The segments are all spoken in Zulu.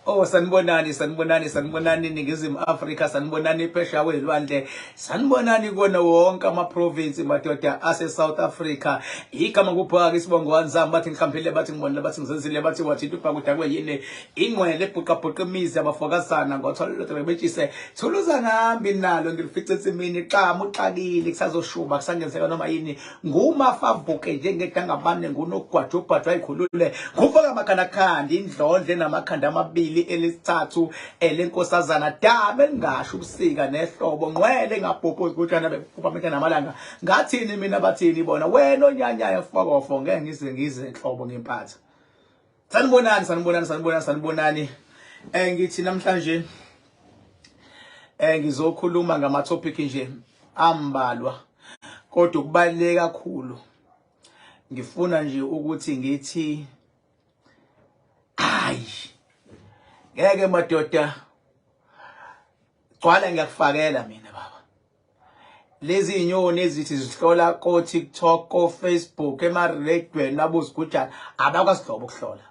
Oh, sanibonani Ningizimu Afrika, sanibonani phesheya kwezilwandle, sanibonani kona wonke ama-province madoda ase South Africa. Igama kuBhaka isibongo wanzama bathi ngihlambile bathi ngibonile bathi ngizenzile bathi wathi uBhaka udakwe yini ingcwele ebhuqabhuqa imizi abafokazana ngothololotho betshise thuluza ngambi nalo ngilifice etsimini xama uxakile kusazoshuba kusangenzeka noma yini ngumafavuke njengedangabane ngunogwadubhadwa ayikhulule ngufaka amakhandakhanda indlondle namakhanda amabili elisithathu elenkosazana dame elingasho ubusika nehlobo ngcwele ngabhobhozi kutshana bekuphaphameke namalanga ngathini mina bathini bona wena onyanyayo fokofo ngeke ngize enhlobo ngempatha. Sanibonani ngithi namhlanje ngizokhuluma ngama topic nje ambalwa kodwa kubaleka kakhulu. Ngifuna nje ukuthi ngithi hayi ngeke madoda gcwala ngiyakufakela mina baba. Lezi inyoni ezithi zihlola ko TikTok ko Facebook emaredweni nabo zigujana abakwasidlobo ukuhlola.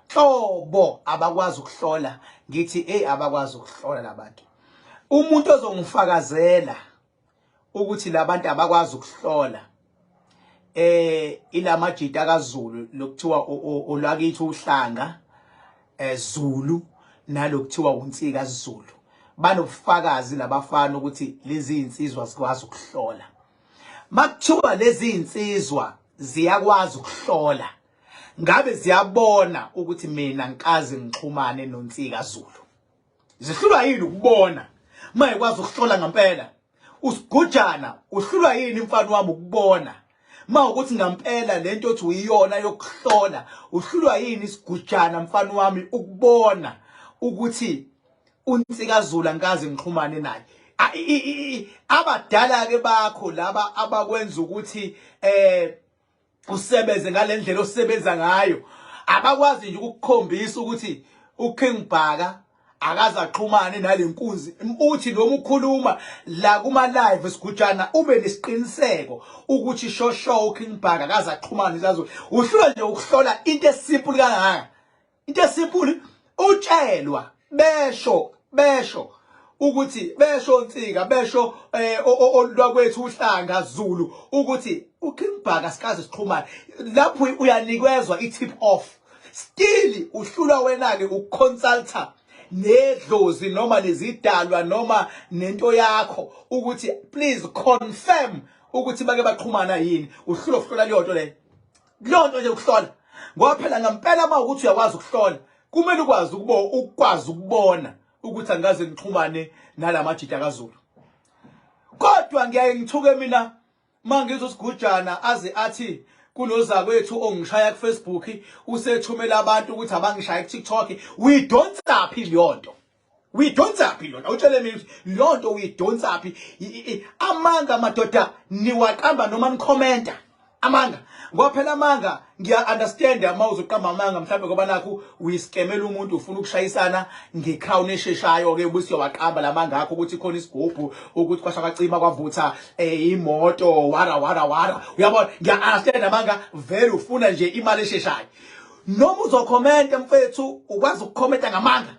Hlobo abakwazi ukuhlola ngithi abakwazi ukuhlola labantu. Umuntu ozongifakazela ukuthi labantu abakwazi ukuhlola ilamajita kaZulu lokuthiwa olwakithi uhlanga Zulu nalokuthiwa uNsika Zulu banobufakazi labafana ukuthi lezi insizwa zikwazi ukuhlola. Makuthiwa lezi insizwa ziyakwazi ukuhlola ngabe ziyabona ukuthi mina ngikazi ngixhumane noNsika Zulu. Zihlulwa yini ukubona mayikwazi ukuhlola ngempela? Usigujana uhlulwa yini mfana wami ukubona mawukuthi ngempela lento othi uyiyona yokuhlola? Uhlulwa yini isigujana mfana wami ukubona ukuthi uNsika Zulu ngikazi ngixhumane naye? Abadala ke bakho laba abakwenza ukuthi usebenze ngalendlela osebenza ngayo abakwazi nje ukukukhombisa ukuthi uKing Bhaka akaze axhumane nalenkunzi. Uthi noma ukhuluma la kuma live esigujana ube nesiqiniseko ukuthi shosho uKing Bhaka akaze axhumane nazo. Uhlula nje ukuhlola into esimple kangaka. Into esimple utshelwa besho ukuthi besho Nsika besho olwakwethu uhlanga Zulu ukuthi uKing Bhaka sikaze sixhumane. Lapho uyanikezwa i-tip off. Still uhlula wena ke ukuconsulta nedlozi noma lezidalwa noma nento yakho ukuthi please confirm ukuthi bake baxhumana yini. Uhlula ukuhlola leyo nto leyo. Leyo nto nje ukuhlola ngoba phela ngempela mawukuthi uyakwazi ukuhlola kumele ukwazi ukubona ukuthi angaze ngixhumane nalamajita kaZulu. Kodwa ngiyaye ngithuke mina mangizosigujana aze athi kunoza kwethu ongishaya ku Facebook usethumela abantu ukuthi abangishaya ku TikTok. We don't aphi liyonto. Utshele mina liyonto we don't aphi. Amanga madoda niwaqamba noma nikhomenta amanga ngoba phela amanga ngiya understand ama uzoqamba amanga mhlambe ngoba nakho uyiskemela umuntu ufuna ukushayisana ngecrown esheshayo ke ubuse uyawaqamba lamanga akho ukuthi khona isigubhu ukuthi kwashakacima kwavutha imoto wara uyabona. Ngiya understand amanga vele ufuna nje imali esheshayo. Noma uzokhomenta mfethu ukwazi ukukhomenta ngamanga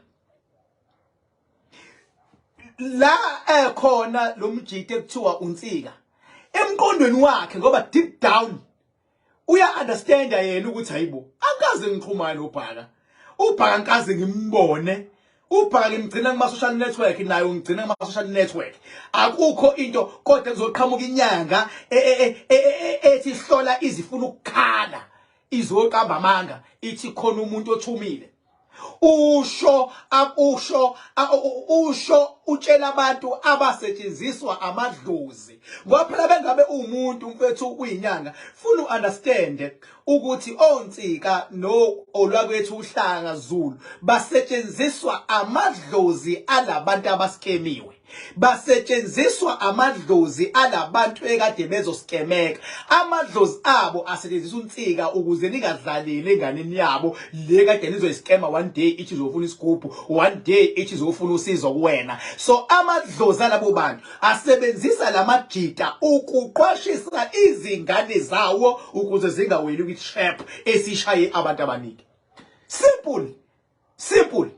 la khona lo mjite ekuthiwa uNsika emqondweni wakhe ngoba deep down uya understand yena ukuthi hayibo akaze ngixhumane noBhaka. uBhaka ngikaze ngimbone. uBhaka ngimgcina kuma social network nayo ngigcina kuma social network. Akukho into kodwa kuzoqhamuka inyanga ethi hlola izifuna ukukhala izoqamba amanga ithi khona umuntu othumile. Usho utshela abantu abasetshenziswa amadlozi ngoba phela bengabe umuntu mfethu uyinyanga funa uunderstand ukuthi oNsika no olwakwethu uhlanga Zulu basetshenziswa amadlozi alabantu abaskemiwe. basetshenziswa amadlozi alabantu ekade bezoskemeka. Amadlozi abo asetshenziswa uNsika ukuze ningadlaleli enganeni yabo le kade nizoyiskema one day ithi izofuna isigubhu, one day ithi izofuna usizo kuwena. So amadlozi alabo bantu asebenzisa lamajita ukuqwashisa izingane zawo ukuze zingaweli kwi-trap esishaye abantu abaningi. Simple.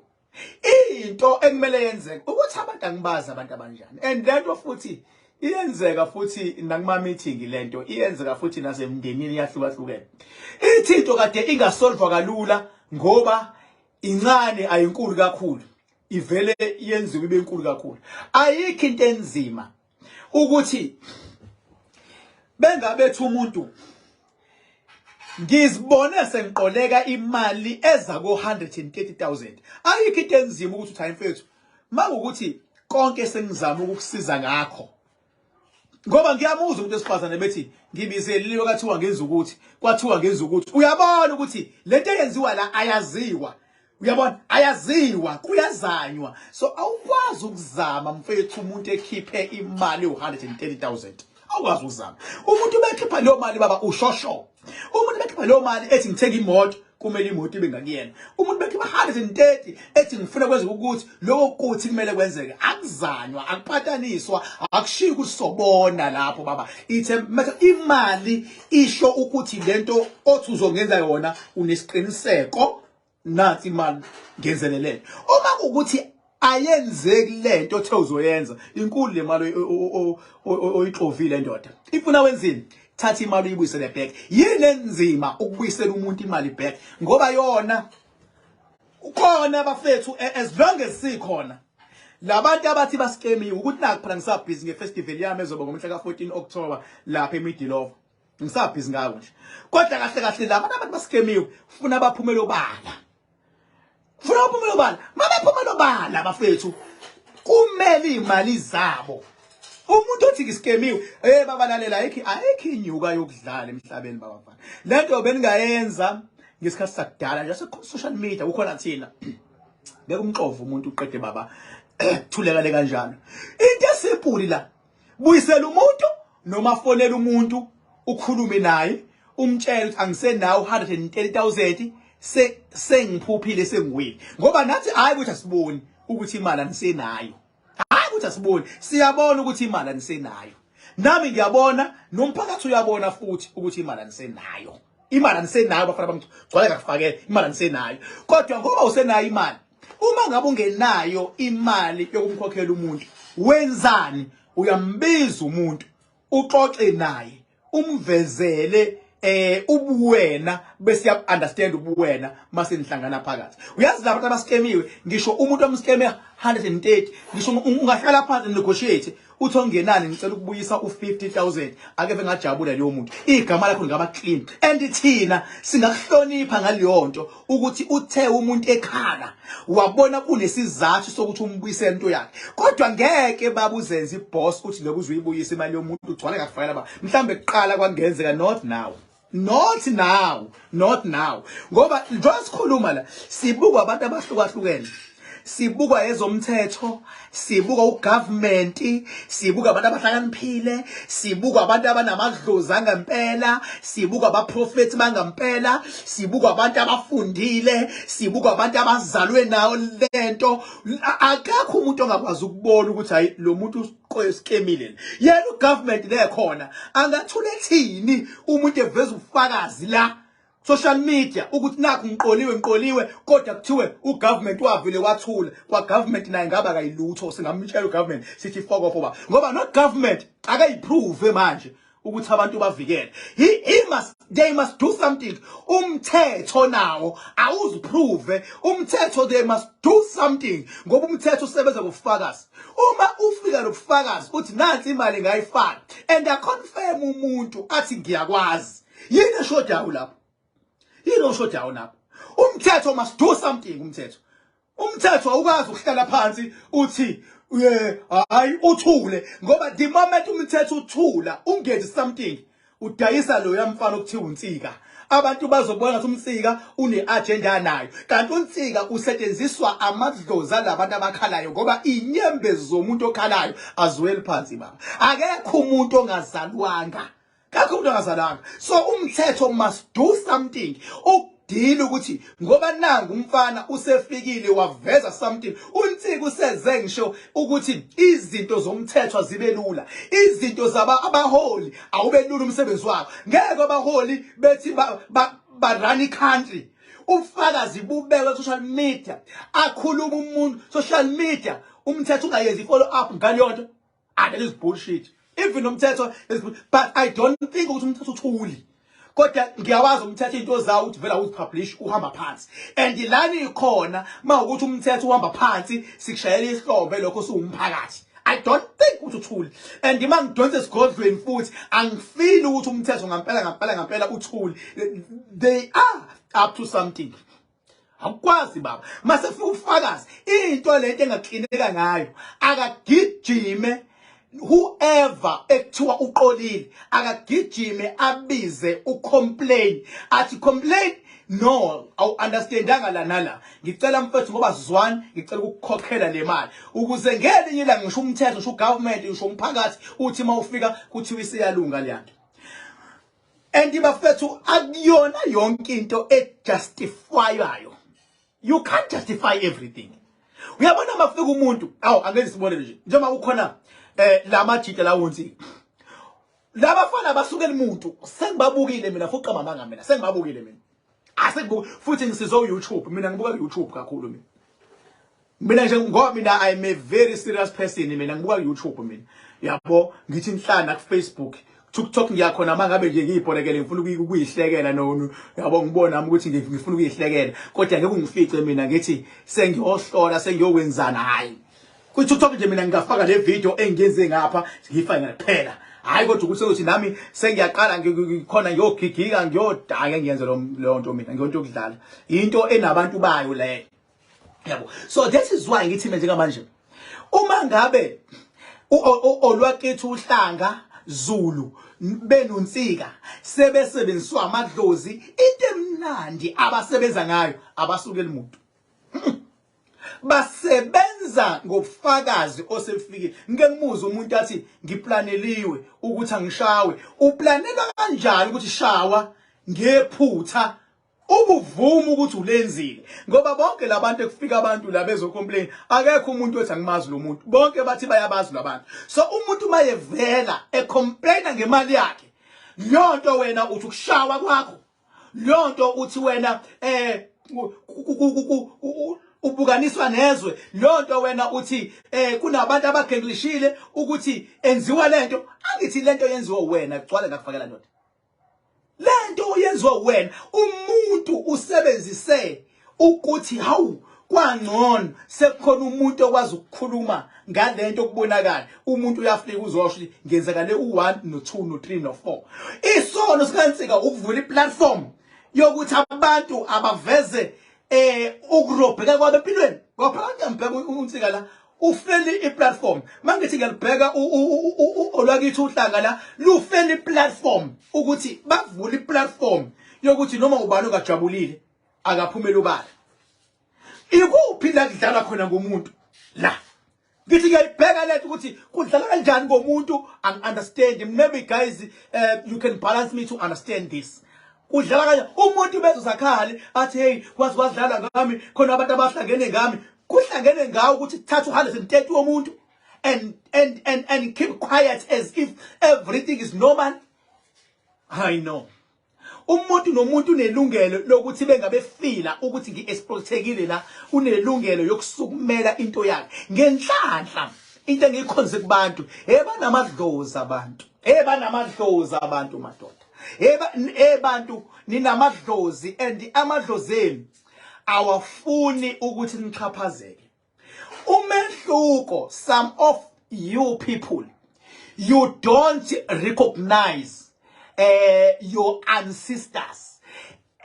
Into ekumele yenzeke ukuthi abantu angibazi abantu abanjani, and lento futhi iyenzeka futhi nakuma meeting, lento iyenzeka futhi nasemndenini yahlukahlukene. Ithinto kade ingasolvwa kalula ngoba incane ayinkulu kakhulu, ivele yenziwe ibe inkulu kakhulu. Ayikho into enzima ukuthi bengabethu umuntu ngizibone sengiqoleka imali eza ko 130,000. Ayikho into enzima ukuthi time mfethu makuthi konke sengizama ukukusiza ngakho. Ngoba ngiyamuzwa umuntu esifazane bethi ngibizeliwe kwathiwa ngenza ukuthi, kwathiwa ngenza ukuthi. Uyabona ukuthi lento eyenziwa la ayaziwa. Uyabona ayaziwa, kuyazanywa. So awukwazi ukuzama mfethu umuntu ekhiphe imali u130,000. Awukwazi ukuzama. Umuntu bekhipha leyo mali baba ushosho. Umuntu bekhipha leyo mali ethi ngithenga imoto, kumele imoto ibe ngakuyena. Umuntu bekhipha 130 ethi ngifuna kwenza ukuthi lokho kuthi kumele kwenzeke. Akuzanywa, akupataniswa, akushiyi ukuthi sobona lapho baba. Ithe imali isho ukuthi lento othi uzongenza yona unesiqiniseko, nathi imali ngenzelelele. Uma ukuthi ayenzeki lento othe uzoyenza, inkulu le mali oyixovile ndoda. Ifuna wenzini? Thatha imali uyibuyisele back. Yini enzima ukubuyisela umuntu imali back? Ngoba yona ukhona bafethu, as long as sikhona labantu abathi baskemiwe ukuthi naku phela ngisabhizi ngefestival yami ezoba ngomhla ka14 October lapha eMiddelhof. Ngisabhizi ngawo nje. Kodwa kahle labantu abantu baskemiwe ufuna baphumele obala. Mabaphumele obala bafethu kumele imali zabo. Umuntu othi ngiskemiwe, babalalela ayikho inyuka yokudlala emhlabeni babafana. Lento beningayenza ngesikhathi sakudala nje social media ukhona thina. Beka umxovu umuntu uqede baba thulekale kanjalo. Into esipuli la, buyisela umuntu noma fonela umuntu ukhulume naye umtshela ukuthi angisenawo 130,000 sengiphuphile sengiwile. Ngoba nathi hayi ukuthi asiboni ukuthi imali anisenayo. Asiboni, siyabona ukuthi imali anisenayo. Nami ngiyabona, nomphakathi uyabona futhi ukuthi imali anisenayo. Imali anisenayo bafana bami gcwale kakufakele imali anisenayo. Kodwa ngoba usenayo imali, uma ngabe ungenayo imali yokumkhokhela umuntu, wenzani? Uyambiza umuntu, uxoxe naye, umvezele ubuwena bese ya understand ubuwena mase nihlangana phakathi. Uyazi labantu abaskemiwe, ngisho umuntu omskeme 130, ngisho ungahlala phansi negotiate uthi ongenani ngicela ukubuyisa u50,000, akeve ngajabula leyo muntu. Igama lakho lingaba clean. And thina singakuhlonipha ngaleyo nto ukuthi uthe umuntu ekhala wabona kunesizathu sokuthi umbuyisele into yakhe. Kodwa ngeke babuzenza iboss uthi lokuzwe uyibuyisa imali yomuntu ugcwale kakufayela ba. Mhlambe kuqala kwangenzeka, not now. Ngoba njengoba sikhuluma la sibuka abantu abahlukahlukene. Sibuka ezomthetho, sibuka ugovernment, sibuka abantu abahlakaniphile, sibuka abantu abanamadlozi angempela, sibuka abaprofeti bangempela, sibuka abantu abafundile, sibuka abantu abazalwe nawo lento. Akakho umuntu ongakwazi ukubona ukuthi hayi lo muntu uskemile. Yena ugovernment lekhona angathule thini umuntu eveza ubufakazi la social media ukuthi nakho ngiqoliwe kodwa kuthiwe ugovernment wavile wathula. Kwa government naye ngaba kayilutho, singamtshela ugovernment sithi fuck off oba. Ngoba no government akayiprove manje ukuthi abantu bavikele. They must do something. Umthetho nawo awuziprove. Umthetho they must do something. Ngoba umthetho usebenza ngobufakazi. Uma ufika nobufakazi uthi nansi imali ngayifaka and aconfirm umuntu athi ngiyakwazi, yini eshodayo lapho? Umthetho must do something. Umthetho awukazi ukuhlala phansi uthi hayi uthule, ngoba the moment umthetho uthula ungenzi something udayisa lo yamfana okuthiwa uNsika. abantu bazobona ukuthi uNsika une-agenda nayo kanti uNsika usetshenziswa amadlozi alabantu abakhalayo ngoba inyembezi zomuntu okhalayo aziweli phansi baba. Akekho umuntu ongazalwanga. Kakho umuntu ongazalwanga. So umthetho must do something. Ukudila ukuthi ngoba nangu umfana usefikile waveza something. uNsika useze ngisho ukuthi izinto zomthetho zibe lula. Izinto abaholi awube lula umsebenzi wabo. Ngeke abaholi bethi ba run country. Ufakazi bubekwe social media. Akhuluma umuntu social media. Umthetho ungayenzi follow up ngalonto. That is bullshit. Even umthetho is, but I don't think ukuthi umthetho uthuli. Kodwa ngiyawazi umthetho into zawo ukuthi vela uzipublish uhamba phansi. And lani ikhona mawukuthi umthetho uhamba phansi sikushayela ihlombe lokho suwumphakathi. I don't think ukuthi uthuli. And mangidonse esigodlweni futhi angifili ukuthi umthetho ngampela uthuli. They are up to something. Akwazi baba. Mase fika ufakazi into lento engaqineka ngayo akagijime. Whoever ekuthiwa uqolile akagijime abize ucomplain athi complain no awu understandanga la nala ngicela mfethu ngoba sizwani ngicela ukukhokhela le mali ukuze ngelinye la ngisho umthetho ngisho government ngisho umphakathi uthi mawufika kuthiwa isiyalunga leyanto. And bafethu akuyona yonke into ejustifyayo. You can't justify everything. Uyabona mafika umuntu awu angeke sibone nje njengoba ukhona la majita la uNsika labafana basukela umuntu sengibabukile mina futhi qamamanga mina sengibabukile mina asekubuka futhi ngisizo YouTube mina ngibuka YouTube kakhulu mina nje ngoba mina I am a very serious person mina ngibuka YouTube mina yabo ngithi inhlana ku Facebook TikTok ngiyakhona mangabe nje ngiyibhorekele ngifuna ukuyihlekela no yabo ngibona nami ukuthi ngifuna ukuyihlekela kodwa ngeke ungifice mina ngithi sengiyohlola sengiyokwenzana hayi TikTok nje mina ngingafaka le video engiyenze ngapha ngifake kuphela hayi kodwa ukuthi ukuthi nami sengiyaqala ngikhona ngiyogigika ngiyodaka ngiyenze lo nto mina ngiyonto ukudlala into enabantu bayo le yabo. So this is why ngithi manje ngamanje uma ngabe olwakethu uhlanga Zulu benuNsika sebesebenziswa amadlozi into emnandi abasebenza ngayo abasukela umuntu basebenza ngofakazi osefikile. Ngeke ngimuze umuntu athi ngiplaneliwe ukuthi angishawe. Uplanela kanjani ukuthi shawa ngephutha ubuvuma ukuthi ulenzile ngoba bonke labantu ekufika abantu la bezocomplain akekho umuntu othi angimazi lo muntu bonke bathi bayabazi labantu. So umuntu mayevela ecomplaina ngemali yakhe lonto wena uthi ukushawa kwakho lonto uthi wena ubukaniswa nezwe lonto wena uthi kunabantu abagenglishile ukuthi enziwa lento angithi lento yenziwa wena gcwale ngakufakela ndoda lento yenziwa wena umuntu usebenzise ukuthi hawu kwangcono sekukhona umuntu okwazi ukukhuluma ngalento kubonakala umuntu uyafika uzosho ngenzakale u1 no2 no3 no4 isono sikaNsika ukuvula iplatform yokuthi abantu abaveze ukurobheka kwabe empilweni ngoba ngiyambheka uNsika la ufeli iplatform mangithi ngiyalibheka olwakithi uhlanga la lufeli iplatform ukuthi bavula iplatform yokuthi noma ubani ongajabulile akaphumela ubala ikuphi la kudlala khona ngomuntu la ngithi ngiyalibheka lethu ukuthi kudlala kanjani ngomuntu understand maybe guys you can balance me to understand this kudlala kanje umuntu bezosakhali athi hey wadlala ngami khona abantu abahlangene ngami kuhlangene ngawo ukuthi thatha u130 womuntu and keep quiet as if everything is normal. I know umuntu nomuntu unelungelo lokuthi bengabe fila ukuthi ngiexploitekile la unelungelo yokusukumela into yakhe ngenhlanhla into engikhonze kubantu banamadlozi abantu madoda bantu ninamadlozi and amadlozeni awafuni ukuthi nichaphazeke umehluko. Some of you people you don't recognize your ancestors.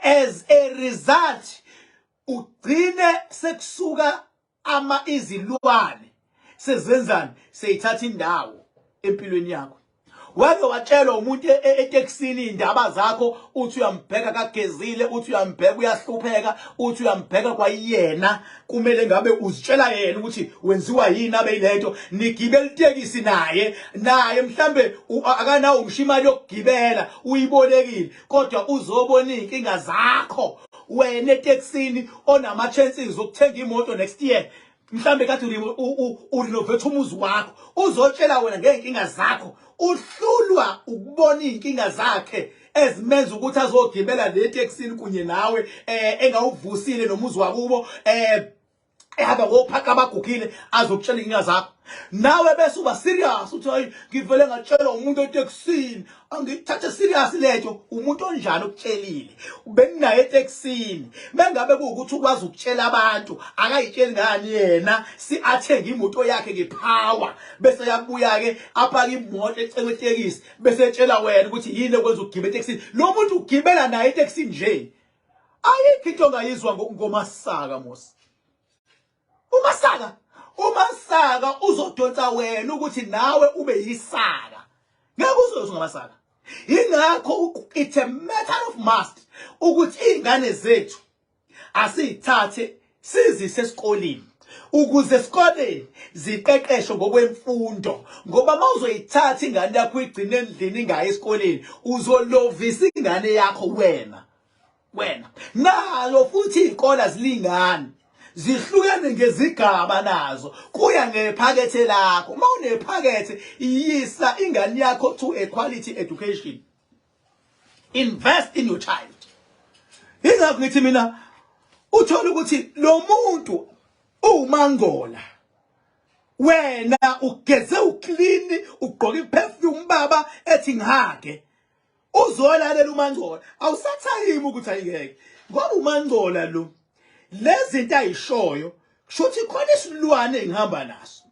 As a result ugcine sekusuka izilwane sezenzani seyithatha indawo empilweni yakho wake watshela umuntu etekisini indaba zakho uthi uyambheka kagezile uthi uyambheka uyahlupheka uthi uyambheka kwayena kumele ngabe uzitshela yena ukuthi wenziwa yini abe ilento nigibela itekisi naye mhlambe akanawo umshimali yokugibela uyibolekile kodwa uzobona inkinga zakho wena etekisini onama chances ukuthenga imoto next year mhlambe kathi urenovate umuzi wakho uzotshela wena ngeenkinga zakho uhlulwa ukubona inkinga zakhe ezimenza ukuthi azogibela le taxini kunye nawe engawuvusile nomuzi wakubo ehamba ngophaka abagugile azokutshela inkinga zakho nawe bese uba serious uthi hayi ngivele ngatshela umuntu eTexini angithathe serious letho umuntu onjani okutshelile ubenginaye eTexini mengabe kuukuthi ukwazi ukutshela abantu akayitsheli ngani yena si athenga imoto yakhe ngepower bese yabuya ke apha imoto ecela itekisi bese etshela wena ukuthi yini ekwenza ukugibela eTexini lo muntu ugibela naye eTexini nje ayikho into ongayizwa ngomasaka mosi umasaka uzodonsa wena ukuthi nawe ube yisaka ngeke uzozwe ngamasaka ingakho it's a matter of must ukuthi izingane zethu asizithathe sizise esikoleni ukuze esikoleni ziqeqeshwe ngokwemfundo ngoba mawuzoyithatha ingane yakho igcine endlini ingayi esikoleni uzolovisa ingane yakho wena nazo futhi izikole zilingana zihlukene ngezigaba nazo kuya ngephakethe lakho mawunephakethe iyisa ingane yakho to a quality education invest in your child ingakho ngithi mina uthola ukuthi lo muntu umangola wena ugeze uclean ugqoka iperfume baba ethi ngihage uzolalela umangola awusathayimi ukuthi ayingeke ngoba umangola lo lezi zinto ayishoyo kushuthi khona isilwane engihamba naso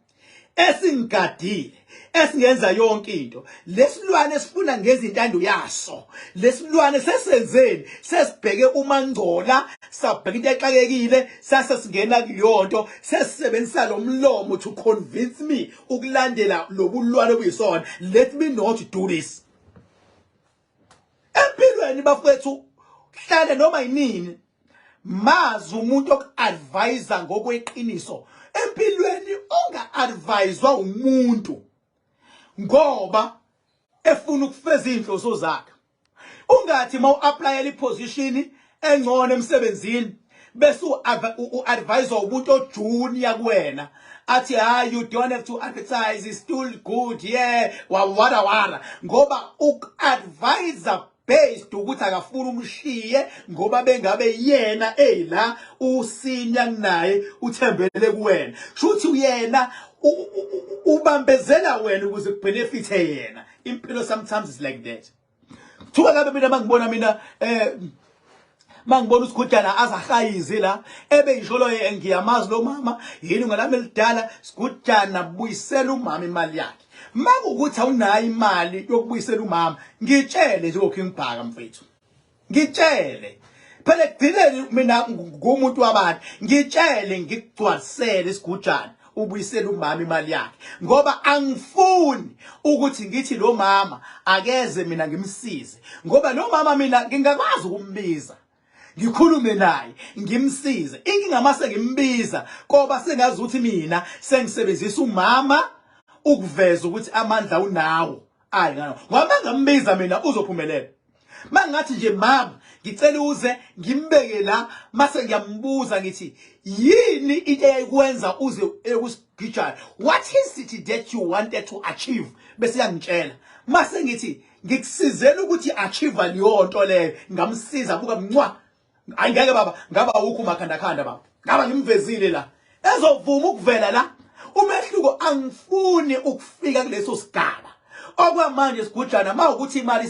esingadile esingenza yonke into lesilwane sifuna ngezintando yaso lesilwane sesenzeni sesibheke umangcola sabheka into exakekile sasesingena kuyonto sesisebenzisa lo mlomo to convince me ukulandela lobulwane obuyisona let me not do this empilweni bafethu hlale noma yinini mazi umuntu okuadvise ngokweqiniso empilweni ongaadviswa umuntu ngoba efuna ukufeza inhloso zakhe ungathi mawu-applyela iposition engcono emsebenzini bese u-advise umuntu ojunior kuwena athi hayi you don't have to advertise it's still good yeah wara ngoba uk-advise based ukuthi akafuna umshiye ngoba bengabe yena la usinya kunaye uthembele kuwena shuthi uyena ubambezela wena ukuze kubenefite yena impilo sometimes is like that thuka ngabe mina mangibona mangibona uSigujana azahayize la ebeyisholo ngiyamazi lo mama yini ngalami lidala Sigujana buyisela umama imali yakhe makukuthi awunayo imali yokubuyisela umama ngitshele nje uKing Bhaka mfethu ngitshele phela kugcineni mina ngumuntu wabantu ngitshele ngikugcwalisele Sigujana ubuyisela umama imali yakhe ngoba angifuni ukuthi ngithi lo mama akeze mina ngimsize ngoba lo mama mina ngingakwazi ukumbiza ngikhulume naye ngimsize inkinga mase ngimbiza ngoba sengazi ukuthi mina sengisebenzisa umama ukuveza ukuthi amandla unawo ayi ngalo ngoba ngambiza mina uzophumelela mangathi nje mama ngicela uze ngimbeke la mase ngiyambuza ngithi yini into eyikwenza uze ekusigijana what is it that you wanted to achieve bese yangitshela mase ngithi ngikusizela ukuthi achieve leyo nto leyo ngamsiza buka mncwa angeke baba ngaba ukho makhanda baba ngaba ngimvezile la ezovuma ukuvela la umehluko angifuni ukufika kuleso sigaba okwamanje Sigujana mawukuthi imali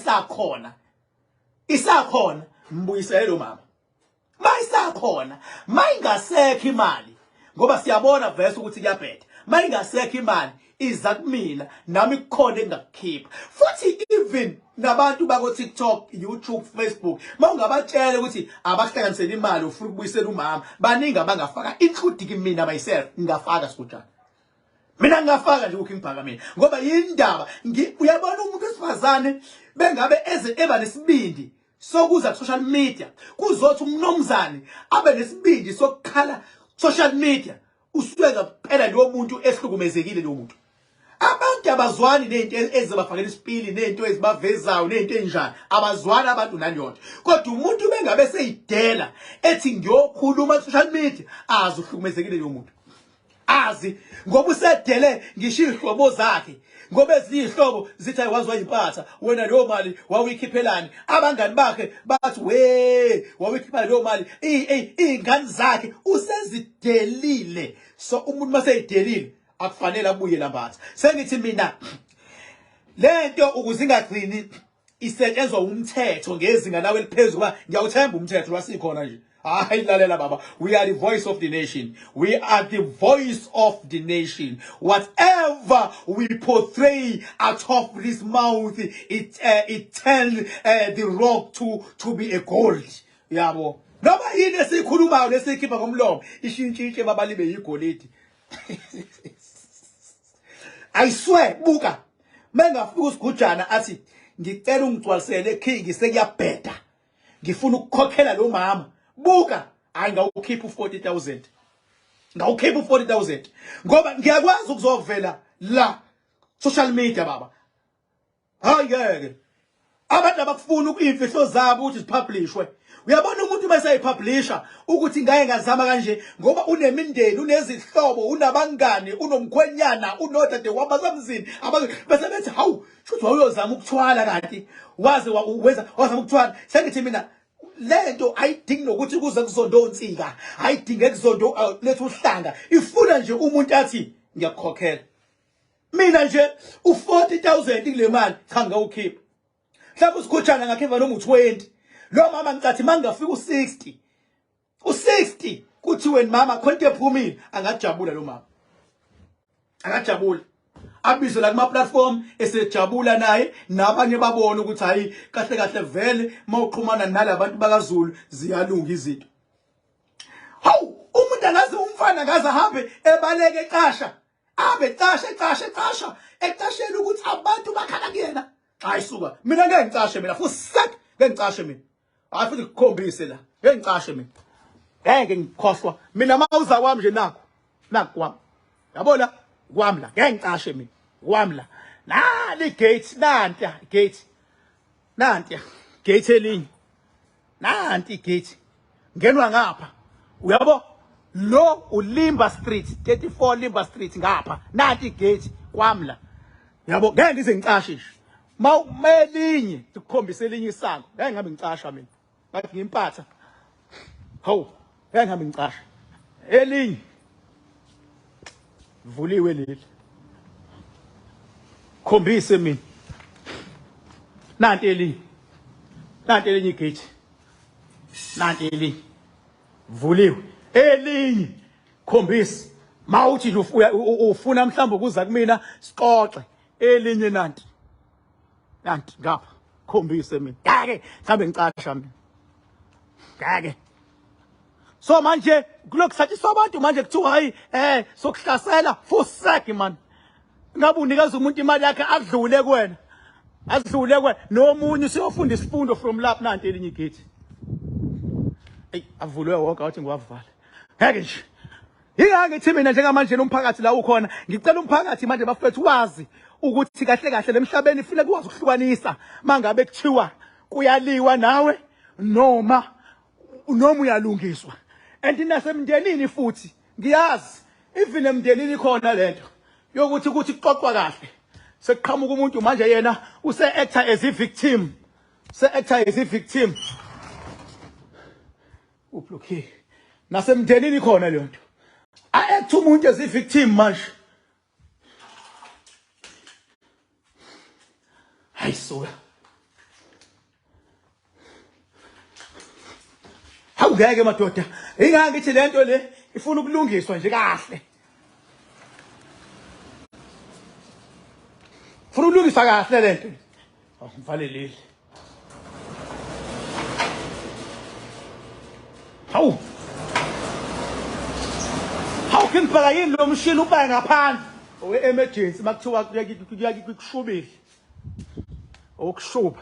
isakhona mbuyisele lo mama mayisakhona mayingasekho imali ngoba siyabona vese ukuthi kuyabhetha mayingasekho imali iza kumina nami kukhona engakukhipha futhi even nabantu bako TikTok YouTube Facebook mawungabatshela ukuthi abahlanganisela imali ufuna ukubuyisela umama baningi abangafaka including mina myself ngingafaka Sigujana mina ngingafaka nje uKing Bhaka mina ngoba yindaba uyabona umuntu besifazane bengabe eba nesibindi sokuza ku social media kuzothi umnomzane abe nesibindi sokukhala social media usweka kuphela lo muntu ehlukumezekile lo muntu. Abantu abazwani nezinto ezibafakela isipili nezinto ezibavezayo nezinto enjani abazwani abantu naliyona. Kodwa umuntu bengabe seyidela ethi ngiyokhuluma ku social media azi uhlukumezekile lo muntu. Azi ngoba usedele ngisho ihlobo zakhe ngoba ezihlobo zithi ayizwa impatha wena leyo mali wawikhiphelani abangani bakhe bathi we wawikhipha leyo mali ingane zakhe usezidelile. So umuntu maseyidelile akufanele abuye lambatha. Sengithi mina lento ukuze ingagcini isetshenzwa umthetho ngezinga lawe liphezulu kuba ngiyawuthemba umthetho wasikhona nje. Hayi lalela baba, we are the voice of the nation. We are the voice of the nation. Whatever we portray out of this mouth, it turns the rock to be a gold. Yabo. Noma yini esikhulumayo lesikhipha ngomlomo ishintshinthe baba libe yigolidi. I swear buka mengafika usigujana athi ngicela ungigcwalisele king sekuyabheda ngifuna ukukhokhela lo mama buka hayi ngawukhipha u40,000 ngawukhipha u40,000 ngoba ngiyakwazi ukuzovela la social media baba. Hayi ngeke abantu abakufuna ukuyimfihlo zabo ukuthi zipublishwe. Uyabona umuntu bese ayipublisha ukuthi ngaye ngazama kanje ngoba unemindeni unezihlobo unabangani unomkhwenyana unodade wabasamzini bese bethi hawu futhi wayozama ukuthwala kanti waze wazama ukuthwala. Sengithi mina lento ayidingi nokuthi kuze kuzondo uNsika ayidinge kuzondo lethu uhlanga ifuna nje umuntu athi ngiyakukhokhela mina nje u40,000 kule mali cha ngawukhipha mhlawumbe usikhutshana ngakhipha noma u20 lo mama ngicathi mangafika u60 kuthi wena mama khonto ephumile angajabula lo mama angajabula abizo la kuma platform esejabula naye nabanye babona ukuthi hayi kahle kahle vele mawuxhumana nalabantu bakaZulu ziyalunga izinto. Hawu umuntu angaze umfana ngaze ahambe ebaleke eqasha abe eqasha eqashela ukuthi abantu bakhala kuyena. Hayi suka mina ngeke ngicashe mina futhi ngeke ngicashe mina hayi futhi ngikhombise la ngeke ngicashe mina ngeke ngikhohlwa mina mawuza kwami nje nakho kwami yabona kwami la ngeke ngicashe mina kwami la nali gate gate elinye nanti gate ngenwa ngapha uyabo lo uLimba Street 34 Limba Street ngapha nanti gate kwami la yabo ngeke ngize ngicashe melinye ukukhombisa elinye isango ngeke ngihambe ngicasha mina bathi ngimpatha hawu ngeke ngihambe ngicasha elinye vuliwe leli khombise mina nanti elinye igate nanti elinye vuliwe elinye khombise mawuthi ufuna mhlawumbe ukuza kumina sixoxe elinye nanti ngapha khombise mina ngeke mhlambe ngicasha mina ngeke. So manje kulokusatshiswa abantu manje kuthiwa hayi sokuhlasela for sake man ngabe unikeza umuntu imali yakhe adlule kuwena nomunye usiyofunda isifundo from lapho nanti elinye igate avulwe wonke awuthi ngiwavala ngeke nje ingake ngithi mina njengamanje umphakathi la ukhona ngicela umphakathi manje bafethu wazi ukuthi kahle kahle lemhlabeni ifuna kwazi ukuhlukanisa mangabe kuthiwa kuyaliwa nawe noma uyalungiswa and nasemndenini futhi ngiyazi even emndenini khona lento yokuthi kuxoxwa kahle sekuqhamuka umuntu manje yena use-actor as a victim ublokhe nasemndenini khona lento a-act umuntu as a victim manje hayi so hawu ngeke madoda ingake ngithi lento le ifuna ukulungiswa nje kahle funa ukulungisa kahle lento ngivalelile hawu kengibheka yini lo mshini ubaya ngaphandle owe emergency makuthiwa kushubile Ukushuba.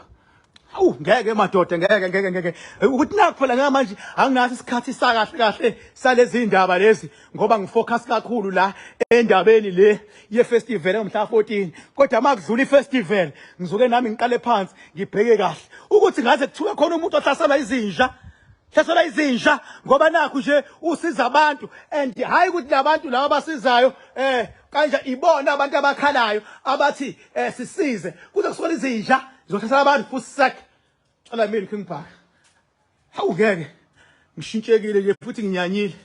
Hawu ngeke madoda ngeke. Ukuthi nakho phela ngamanje anginathi isikhathi kahle salezi indaba lezi ngoba ngifocus kakhulu la endabeni le ye festival ngomhla 14 kodwa makudlula ifestival ngizoke nami ngiqale phansi ngibheke kahle ukuthi ngaze kuthiwe khona umuntu ohlasela izinja ngoba nakho nje usiza abantu and hayi ukuthi labantu laba abasizayo kanje ibona abantu abakhalayo abathi sisize kuze kusona izinja zohlasela abantu futhi sakhe cala mina Bhaka hawu ngeke ngishintshekile nje futhi nginyanyile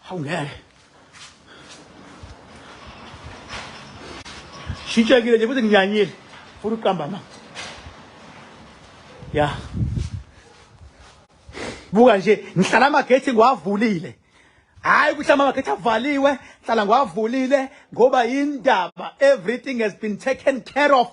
hawu ngeke shintshekile nje futhi nginyanyile futhi uqamba na ya buka nje ngihlala amagethi ngiwavulile hayi ukuthi amagethi avaliwe hlala ngiwavulile ngoba indaba everything has been taken care of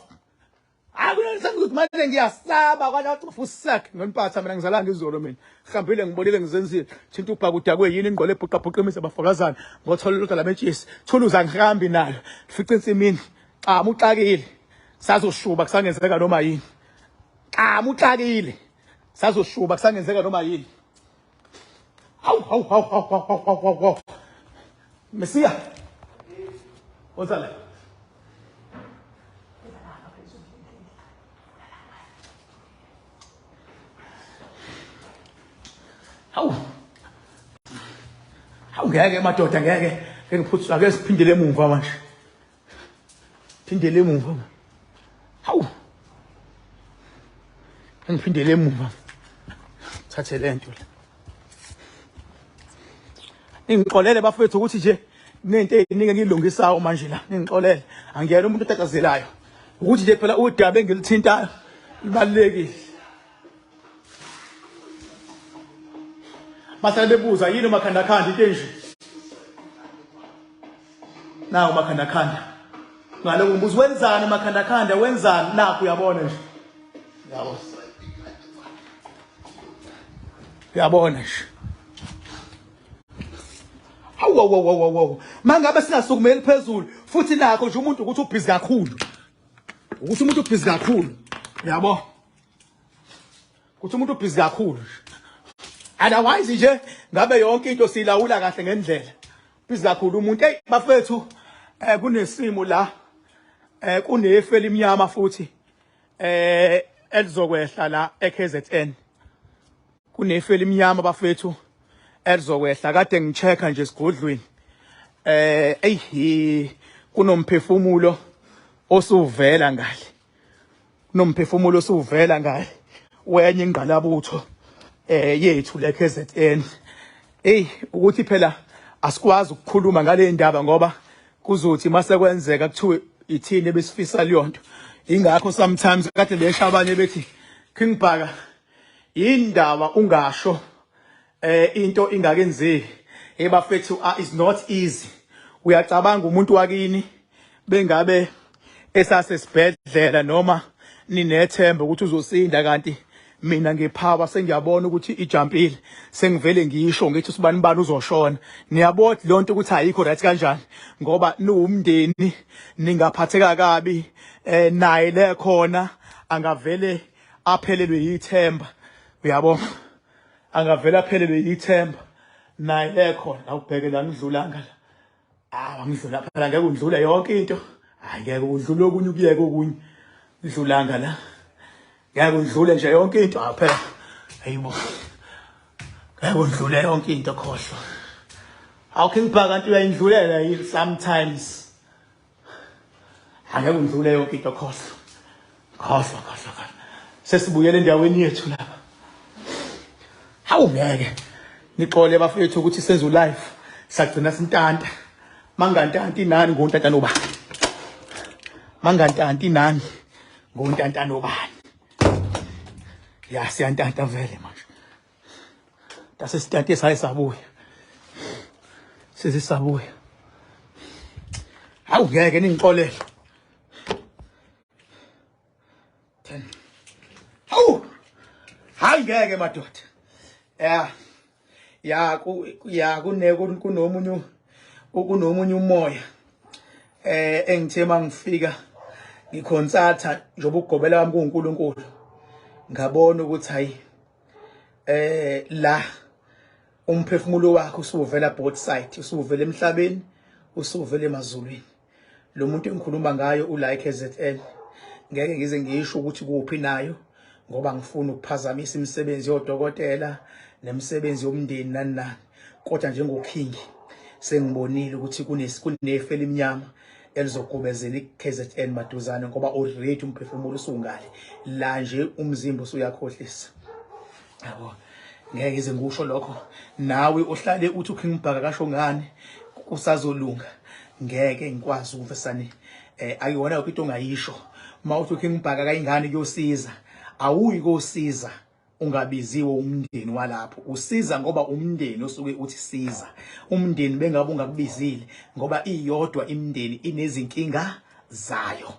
akuyenza ukuthi manje ngiyasaba kwathi futhi ngoniphatha mina ngizalanga izolo mina ngihambile ngibonile ngizenzile thinta uBhaka udakwe yini ingqole ebhuqa imisa abafakazana ngothola lutho lametshisi thuluza ngihambi nalo ngifice insimini uxakile sazoshuba kusangenzeka noma yini uxakile sazoshuba kusangenzeka noma yini hawu Mesiya what's hawu ngeke madoda ngeke ngiphuthuka ake siphindele emuva manje hawu ngiphindele emuva thathe lento la ngixolele bafethu ukuthi nje nento eziningi ngilungisayo manje la ngixolele angiyena umuntu otatazelayo ukuthi nje phela udaba engilithintayo libalekile masala bebuza yini umakhanda into enje nawo umakhanda ngalo ngumbuzo wenzani umakhanda wenzani nakho uyabona nje uyabona nje hawu mangabe singasukumeli phezulu futhi nakho nje umuntu ukuthi ubhizi kakhulu yabo ukuthi umuntu ubhizi kakhulu otherwise nje ngabe yonke into silawula kahle ngendlela ubhizi kakhulu umuntu bafethu kunesimo la kunefu elimnyama futhi elizokwehla la eKZN kunefu elimnyama bafethu elizokwehla kade ngichecka nje sigodlweni kunomphefumulo osuvela ngale wenye ingqalabutho yethu le KZN ukuthi phela asikwazi ukukhuluma ngale ndaba ngoba kuzothi mase kwenzeka kuthiwe ithini ebesifisa leyonto ingakho sometimes kade besha abanye bethi Bhaka indaba ungasho into ingakenzeki bafethu is not easy uyacabanga umuntu wakini bengabe esasesibhedlela noma ninethemba ukuthi uzosinda kanti mina ngephawa sengiyabona ukuthi ijumpile sengivele ngisho ngithi usibani uzoshona niyabona lonto ukuthi ayikho right kanjani ngoba niwumndeni ningaphatheka kabi naye le khona angavele aphelelwe yithemba uyabona angavele aphelelwe yithemba naye le khona awubheke la ngidlulanga la ngidlula phela ngeke undlule yonke into ngeke udlule okunye ukuyeka okunye idlulanga la ngeke udlule nje yonke into phela hayibo ngeke udlule yonke into khohlwa Bhaka kanti uyayindlulela yini sometimes ngeke udlule yonke into khohlwa sesibuyele endaweni yethu lapha hawu ngeke nixole bafethu ukuthi senze live sagcina sintanta mangantanti nani ngontanta nobani mangantanti nani ngontanta nobani ya siyantanta vele manje tasesitante sayisabuya sizisabuya hawu ngeke ningixolele 10 hawu hayi ngeke madoda kunomunye umoya engithe mangifika ngikhonsatha njoba ukugobela wami kuNkulunkulu ngabona ukuthi hayi la umphefumulo wakho usuvela both side, usuvela emhlabeni, usuvela emazulwini. Lo muntu engikhuluma ngayo uLike KZN ngeke ngize ngisho ukuthi kuphi nayo ngoba ngifuna ukuphazamisa imisebenzi yodokotela nemisebenzi yomndeni nani, kodwa njengoking sengibonile ukuthi kunefe elimnyama elizogubezela iKZN maduzane ngoba already umphefumulo usungale la nje umzimba usuyakhohlisa. Yabo ngeke ngize ngisho lokho, nawe uhlale uthi uKing Bhaka kasho ngani kusazolunga, ngeke ngikwazi ukuvesana ayiwona into ongayisho. Mawuthi uKing Bhaka kayingane kuyosiza, awuyi kosiza ungabiziwe umndeni walapho, usiza ngoba umndeni osuke uthi siza. Umndeni bengabe ungakubizile ngoba iyodwa imndeni inezinkinga zayo.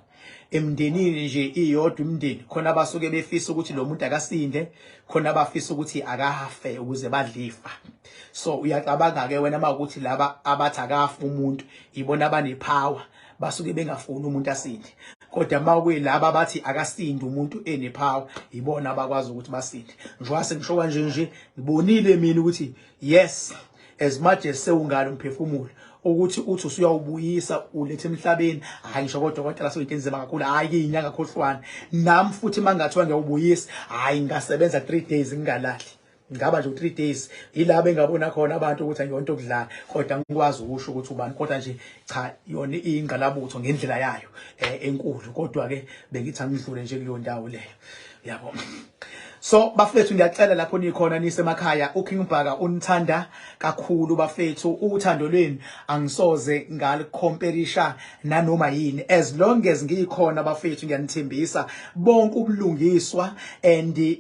Emndenini nje iyodwa imndeni khona abasuke befisa ukuthi lo muntu akasinde, khona abafisa ukuthi akafe ukuze badlifa. So uyacabanga ke wena makuthi laba abathi akafa umuntu ibona abanepower, basuke bengafuni umuntu asinde. Kodwa mawuyilaba abathi akasinde umuntu enepower ibona abakwazi ukuthi basinde. Njengoba sengisho kanje ngibonile mina ukuthi yes, as much as sewungalo umphefumulo ukuthi uthi usuyawubuyisa ulethe emhlabeni, hayi ngisho kodwa kodwa soyinto enzima kakhulu, hayi inyanga khohlwana nami futhi mangathiwa ngiyawubuyisa, hayi ngasebenza 3 days ngingalahli, ngaba nje 3 days ilabo engabona khona abantu ukuthi angiyonto okudlala, kodwa ngikwazi ukusho ukuthi ubani, kodwa nje cha yona ingqalabutho ngendlela yayo enkulu, kodwa ke bengithi angidlule nje kuleyo ndawo leyo. Yabo, so bafethu ngiyacela lapho nikhona nisemakhaya, uKing Bhaka unithanda kakhulu bafethu, uthando lweni angisoze ngalikhomperisha nanoma yini. As long as ngikhona bafethu ngiyanithembisa bonke ubulungiswa and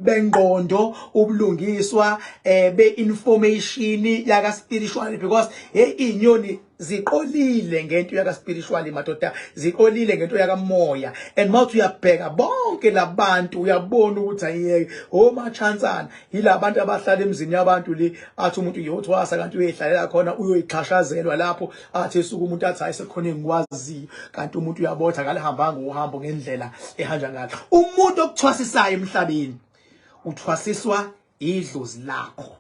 bengqondo, ubulungiswa be-information yaka spiritual, because inyoni ziqolile ngento yaka spiritual madoda, ziqolile ngento yaka moya. And mawuthi uyabheka bonke labantu uyabona ukuthi ayeke omachansana yilabantu abahlala emzini yabantu le, athi umuntu uyothwasa kanti uyehlalela khona uyoyiqhashazelwa lapho, athi esuku umuntu athi hayi sekhona engikwaziyo, kanti umuntu uyabotha kalihambanga uhambo ngendlela ehanja ngalo. Umuntu okuthwasisayo emhlabeni uthwasiswa idlozi lakho.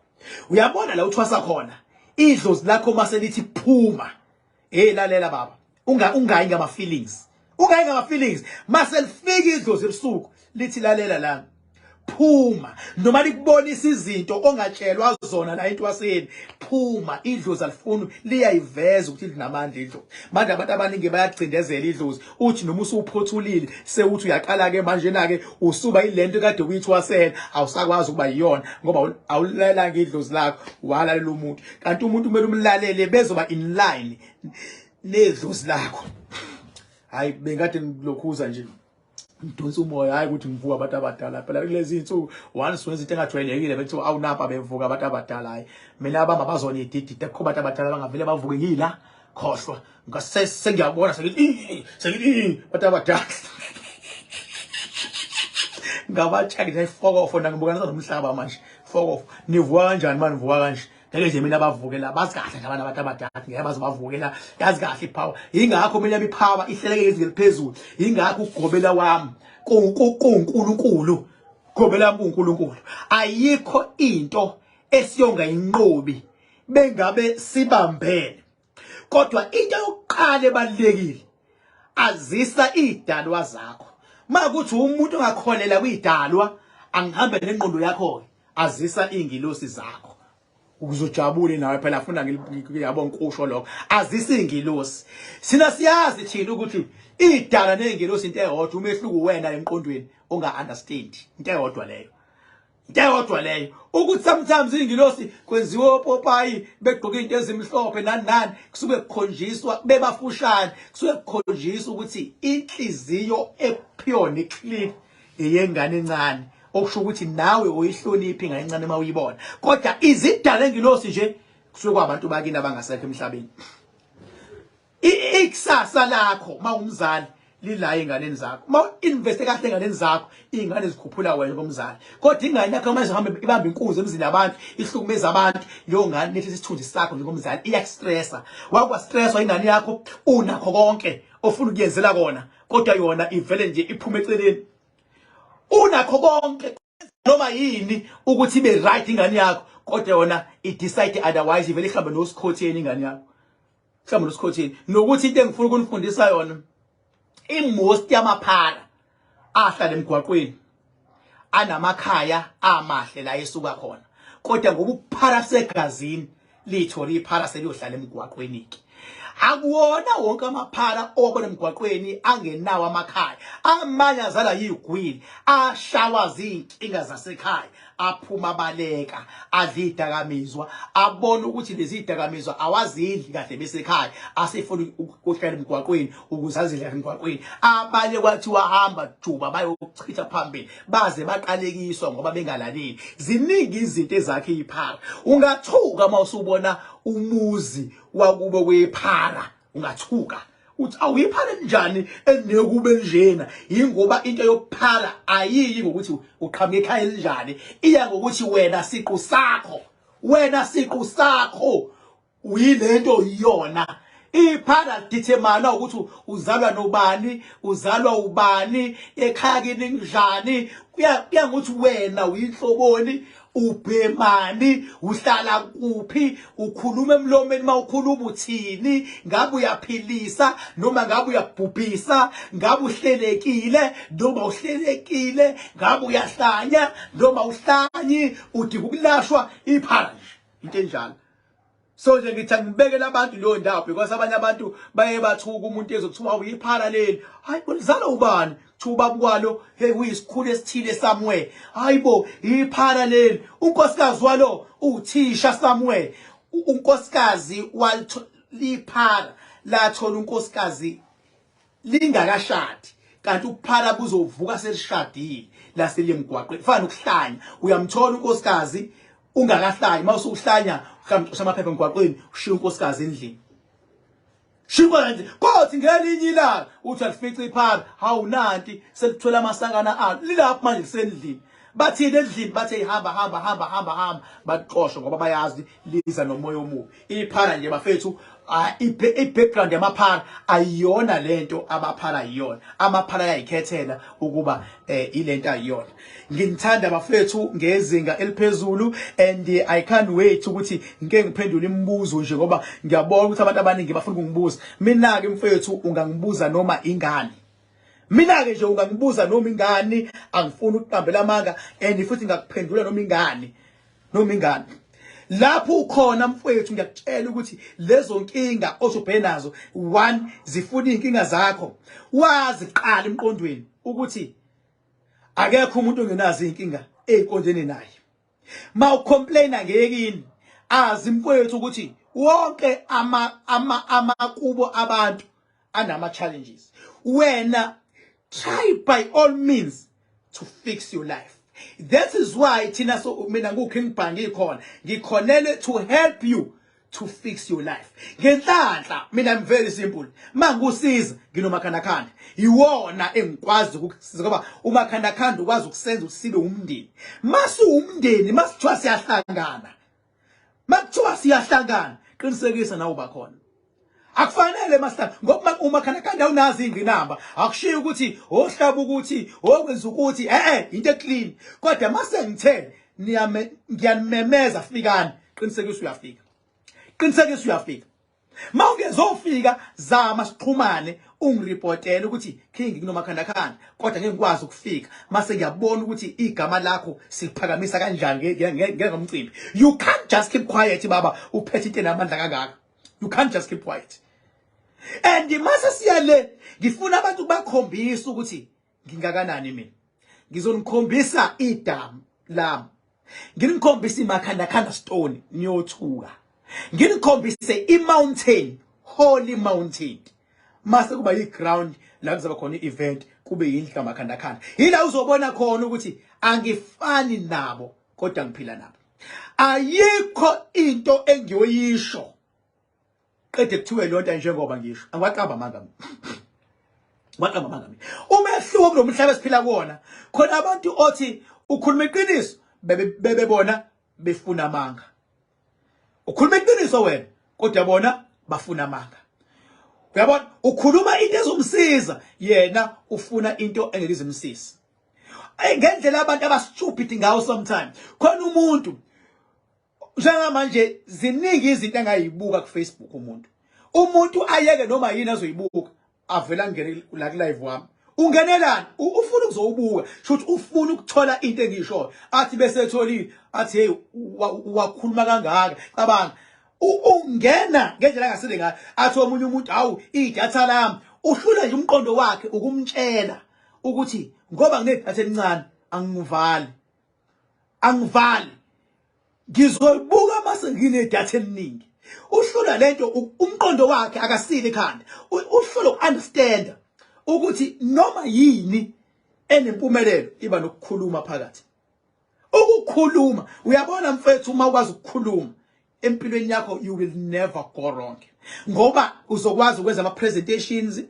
Uyabona la uthwasa khona idlozi lakho mase lithi phuma, lalela baba, ungayi ngama feelings, ungayi ngama feelings, mase lifika idlozi ebusuku lithi lalela la phuma, noma likubonisa izinto ongatshelwa zona la entwaseni, phuma. Idlozi alifuni, liyayiveza ukuthi linamandla idlozi. Manje abantu abaningi bayacindezela idlozi, uthi noma usuphothulile sewuthi uyaqala ke manje na ke usuba ilento kade uyithwasela awusakwazi ukuba yiyona ngoba awulalelanga idlozi lakho, walalela umuntu. Kanti umuntu kumele umlalele bezoba in line nedlozi lakho. Hayi bengade ngilokhuza nje ngidonsa umoya, hayi ukuthi ngivuka abantu abadala phela kulezi insuku once wenza into engajwayelekile bethu awunapa bevuka abantu abadala. Hayi mina abama bazona ididide akho abantu abadala bangavele bavuke ngila khohlwa, ngasengiyabona sengithi abantu abadala ngabathaki nje foko nangibuka nomhlaba manje foko nivuka kanjani manje, nivuka kanje ngeke nje mina bavuke la bazi kahle abantu abadala ngeke bazi bavuke la, yazi kahle ipower. Ingakho mina ipower ihleleke ezingeni phezulu, ingakho ukugobela wami kuNkulunkulu, ugobela wami kuNkulunkulu. Ayikho into esiyonga inqobi bengabe sibambene, kodwa into yokuqala ebalekile azisa idalwa zakho. Makuthi umuntu ongakholela kwidalwa angihambe nengqondo yakho, azisa ingilosi zakho ukuzojabule nawe phela afuna ngiyabona kusho lokho, azisa ingilosi. Sina siyazi thina ukuthi idala nengilosi into eyodwa, umehluko wena emqondweni unga understand into eyodwa leyo, into eyodwa leyo ukuthi sometimes ingilosi kwenziwa opopayi begqoka into ezimhlophe nani kusuke kukhonjiswa bebafushane, kusuke kukhonjiswa ukuthi inhliziyo epure neclean eyengane encane, okusho ukuthi nawe uyihloniphi ngayincane mawuyibona. Kodwa izidala engilosi nje kusuke kwabantu bakini abangasekho emhlabeni. Ikusasa lakho mawumzali lila inganeni zakho. Uma investe kahle enganeni zakho, ingane zikhuphula wena komzali. Kodwa ingane yakho manje ihambe ibamba inkuzo emzini yabantu, ihlukumeza abantu, leyo ngane nethi isithunzi sakho njengomzali iyakustressa. Wakwa stresswa ingane yakho unakho konke ofuna ukuyenzela kona, kodwa yona ivele nje iphume eceleni. Unakho konke noma yini ukuthi ibe right ingane yakho, kodwa yona idecide otherwise, ivele ihambe nosikhotheni ingane yakho. Ihambe nosikhotheni. Nokuthi into engifuna ukunifundisa yona, imost yamaphara ahlala emgwaqweni anamakhaya amahle la esuka khona, kodwa ngoba ukuphara segazini litho iphara seliyohlala emgwaqweni ke. Akuwona wonke amaphara obona emgwaqweni angenawo amakhaya. Amanye azala yigwili, ashawa zinkinga zasekhaya, aphuma baleka, adla idakamizwa, abona ukuthi lezi idakamizwa awazidli kahle besekhaya, asefuna ukuhlala emgwaqweni ukuze azidle emgwaqweni. Abanye kwathi wahamba juba bayochitha phambili, baze baqalekiswa ngoba bengalaleli. Ziningi izinto ezakhe iphara. Ungathuka uma usubona umuzi wakubo kwephara, ungathuka uthi awuyiphara njani enekube njena. Yingoba into yokuphara ayiyi ngokuthi uqhamuke ekhaya elinjani, iya ngokuthi wena siqu sakho uyilento yona. Iphara determine ukuthi uzalwa nobani, uzalwa ubani, ekhaya kini njani. Kuya ngokuthi wena uyinhloboni, ubhemani, uhlala kuphi, ukhuluma emlomeni, mawukhuluma uthini, ngabe uyaphilisa noma ngabe uyabhubhisa, ngabe uhlelekile noma uhlelekile, ngabe uyahlanya noma uhlanyi, udinga ukulashwa. Iphara into enjalo. So nje ngithi ngibekele abantu leyo ndawo, because abanye abantu baye bathuka umuntu ezokuthiwa uyiphara leli. Hayi ulizala ubani? Thuba bukwalo, hey uyisikhulu esithile somewhere. Hayibo iphara leli. Unkosikazi walo uthisha somewhere. Unkosikazi liphara lathola unkosikazi lingakashadi, kanti ukuphara buzovuka selishadile la selemgwaqweni. Fana ukuhlanya, uyamthola unkosikazi ungakahlayi, mawusuhlanya usamaphepha emgwaqweni, ushiya unkosikazi endlini. Shikwa nje kothi ngelinye ilanga uthi alifica iphara, hawu nanti selithola amasangana alo lilapha manje kusendlini. Bathini endlini bathe hamba baqoshwe ngoba bayazi liza nomoya omubi. Iphara nje bafethu, i-background yamaphara ayiyona lento abaphara yiyona. Amaphara ayayikhethela ukuba ilento ayiyona. Ngithanda bafethu ngezinga eliphezulu, and I can't wait ukuthi ngeke ngiphendule imibuzo nje ngoba ngiyabona ukuthi abantu abaningi bafuna ukungibuza. Mina ke mfethu ungangibuza noma ingane. Mina ke nje ungangibuza noma ingane, angifuni ukuqambela amanga, and futhi ngakuphendula noma ingane. Lapho ukhona mfowethu ngiyakutshela ukuthi lezo nkinga ozobhekana nazo, one, zifuna inkinga zakho. Waziqala emqondweni ukuthi akekho umuntu ongenazo inkinga eziqondene naye. Mawucomplaina ngekini, azi mfowethu ukuthi wonke amakubo abantu anama challenges. Wena try by all means to fix your life. That is why Tina so mina nguking bhangi khona. Ngikhonele to help you to fix your life. Ngenhlanhla mina I'm very simple. Mangusiza nginomakhandakhanda. Iwona engikwazi ukusiza ngoba umakhandakhanda ukwazi ukusenza usibe umndeni. Mase umndeni masithiwa siyahlangana. Makuthiwa siyahlangana, qinisekisa nawe ubakhona. Akufanele masihla ngoba umakhandakhanda awunazi ingqinamba, akushiya ukuthi ohlaba ukuthi okwenza ukuthi into eclean. Kodwa mase ngithe ngiyanimemeza fikani, qinisekisa uyafika. Qinisekisa uyafika. Mawungezofika zama sixhumane ungirepotele ukuthi King kunomakhandakhanda kodwa ngeke ngikwazi ukufika. Mase ngiyabona ukuthi igama lakho siphakamisa kanjani ngengomcimbi. You can't just keep quiet baba uphethe into namandla kangaka. You can't just keep quiet. And mase siyale ngifuna abantu bakhombisa ukuthi ngingakanani mina. Ngizonikhombisa idamu lami. Nginikhombisa imakhandakhanda stone niyothuka. Nginikhombise i-mountain, holy mountain. Mase kuba yi-ground la kuzaba khona i-event, kube yindlu kamakhandakhanda. Yila uzobona khona ukuthi angifani nabo kodwa ngiphila nabo. Ayikho into engiyoyisho qede kuthiwe lonto njengoba ngisho. Angiwaqamba amanga. Waqamba mina. Umehluko kulomhlaba esiphila kuona. Khona abantu othi ukhuluma iqiniso bebona befuna amanga. Ukhuluma iqiniso wena kodwa bona bafuna amanga. Uyabona ukhuluma into ezomsiza yena ufuna into engeke izimsisi. Ngendlela abantu abastupid ngawo sometimes. Khona umuntu njengamanje ziningi izinto engayibuka ku Facebook umuntu. Umuntu ayeke noma yini azoyibuka avela ngene la live wami. Ungenelana ufuna ukuzowubuka shothi ufuna ukuthola into engisho athi bese etholile athi hey wakhuluma kangaka cabanga ungena ngendlela angasile ngayo athi omunye umuntu awu idatha lami uhlula nje umqondo wakhe ukumtshela ukuthi ngoba nginedatha elincane angivali ngizobuka mase nginedatha eliningi uhlula lento umqondo wakhe akasile ekhanda uhlula ukunderstand ukuthi noma yini enempumelelo iba nokukhuluma phakathi ukukhuluma uyabona mfethu uma ukwazi ukukhuluma empilweni yakho you will never go wrong ngoba uzokwazi ukwenza ama presentations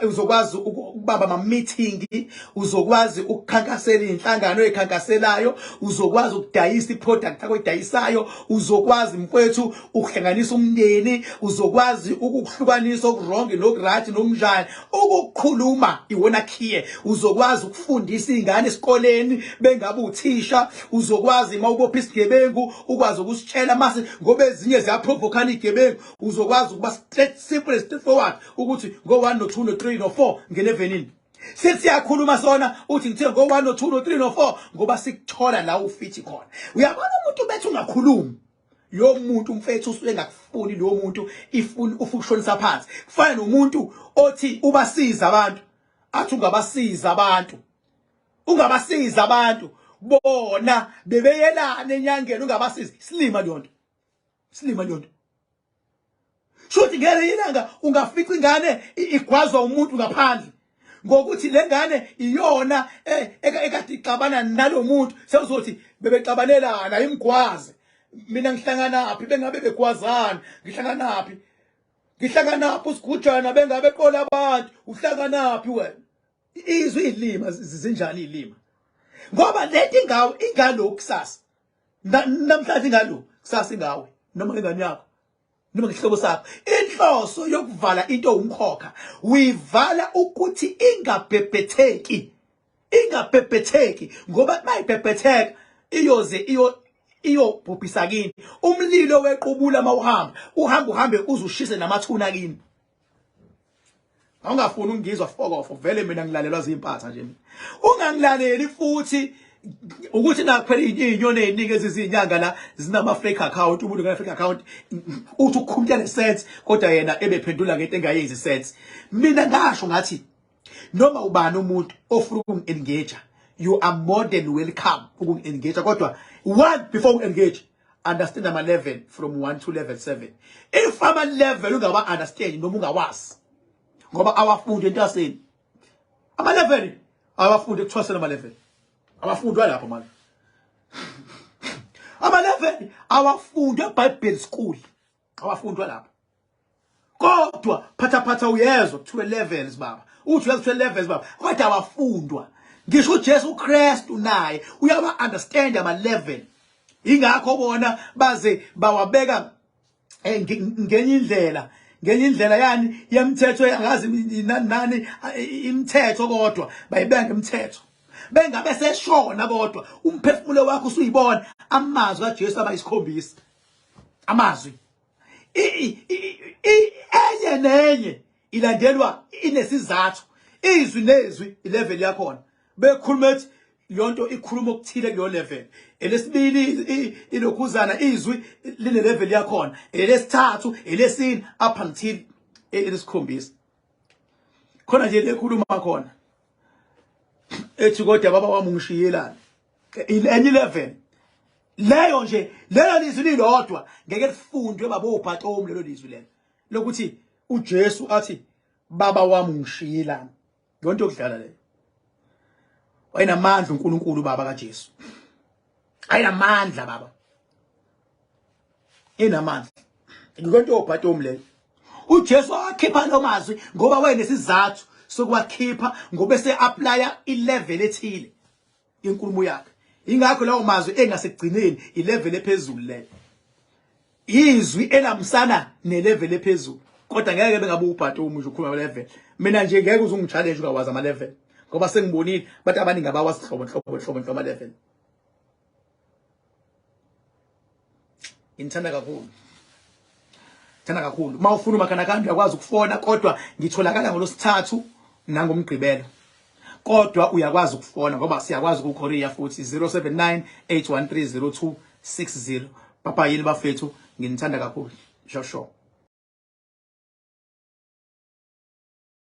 uzokwazi ukubamba ama meeting uzokwazi ukukhankasela inhlangano ezikhankaselayo uzokwazi ukudayisa iproduct yakho edayisayo uzokwazi mfethu ukuhlanganisa umndeni uzokwazi ukuhlukanisa okurong nokuright nokunjani ukukhuluma iwona key uzokwazi ukufundisa izingane esikoleni bengabe uthisha uzokwazi mawubopha isigebengu ukwazi ukusitshela mase ngoba ezinye ziyaprovokana igebengu uzokwazi ukuba straight simple straightforward ukuthi go 1 no 2 no 3 no 4 ngene evenini sithi yakhuluma sona uthi ngithe go 1 no 2 no 3 no 4 ngoba sikuthola la ufithi khona uyabona umuntu bethu ungakhulumi lo muntu mfethu usuke ngakufuni lo muntu ifuni ufukushonisa phansi kufana nomuntu othi ubasiza abantu athi ungabasiza abantu bona bebeyelana enyangeni ungabasizi silima lonto shothi ngene yilanga ungafica ingane igwazwa umuntu ngaphandle ngokuthi lengane iyona ekade ixabana nalomuntu sewuzothi bebexabanelana imgwaze mina ngihlanganaphi bengabe begwazana ngihlanganaphi usigujana bengabe qola abantu uhlanganaphi wena izwi ilima zinjani ilima ngoba lethi ingalo kusasa namhlanje ingalo kusasa ingawe noma ingane yakho noma ngihlobo sakho inhloso yokuvala into umkhokha uyivala ukuthi ingabhebhetheki ngoba mayibhebhetheka iyoze iyobhubhisa kini umlilo wequbula mawuhamba uhambe uzushise namathuna kini awungafuni ungizwa fokofo vele mina ngilalelwa zimpatha nje ungangilaleli futhi ukuthi nakuphela inyoni eziningi ezizinyanga la zinama fake account umuntu ngane fake account uthi ukukhumtshela sense kodwa yena ebephendula ngento engayenzi sense mina ngasho ngathi noma ubani umuntu ofuna ukungi-engage you are more than welcome ukungi-engage kodwa one before uku-engage understand ama level from 1 to level 7 if ama level ungaba understand noma ungawazi ngoba awafundi entaseni ama level awafundi ekuthwasela ama level abafundwa lapho manje ama level awafundwa eBible school awafundwa lapho kodwa phatha uyezwa kuthiwe levels baba uthi uyazithiwe levels baba kodwa awafundwa ngisho uJesu Kristu naye uyaba understand ama level ingakho bona baze bawabeka ngenye indlela yani yemthetho yangazi nani imithetho kodwa bayibeka imithetho bengabe seshona kodwa umphefumulo wakho usuyibona amazwi kaJesu abayisikhombisa amazwi enye nenye ilandelwa inesizathu izwi nezwi ilevel yakhona bekhuluma ethi yonto ikhuluma okuthile kuyo level elesibili ilokhuzana izwi line level yakhona elesithathu elesine up until elesikhombisa khona nje lekhuluma khona ethi kodwa baba wami ungishiyelana enye level leyo nje lelo lizwi lilodwa ngeke lifundwe babo ubhaxomu lelo lizwi lelo lokuthi uJesu athi baba wami ungishiyelana yonto okudlala leyo wayinamandla uNkulunkulu baba kaJesu ayinamandla baba inamandla ngikonto obhaxomu leyo uJesu akhipha lo mazwi ngoba wayenesizathu sokwakhipha ngoba se applya ilevel ethile inkulumo yakhe. Ingakho lawo mazwi engasekugcineni ilevel ephezulu le. Izwi elamsana nelevel ephezulu. Kodwa ngeke bengabe ubhati umusho ukhuluma level. Mina nje ngeke uze ungichallenge ungawazi ama level. Ngoba sengibonile bathi abaningi abawazi hlobo ama level. Ngithanda kakhulu. Thana kakhulu. Mawufuna umakhana kanti uyakwazi ukufona kodwa ngitholakala ngolosithathu nangomgqibelo. Kodwa uyakwazi ukufona ngoba siyakwazi ukuKorea futhi 079 8130260. Papa yini bafethu nginithanda kakhulu. Sho.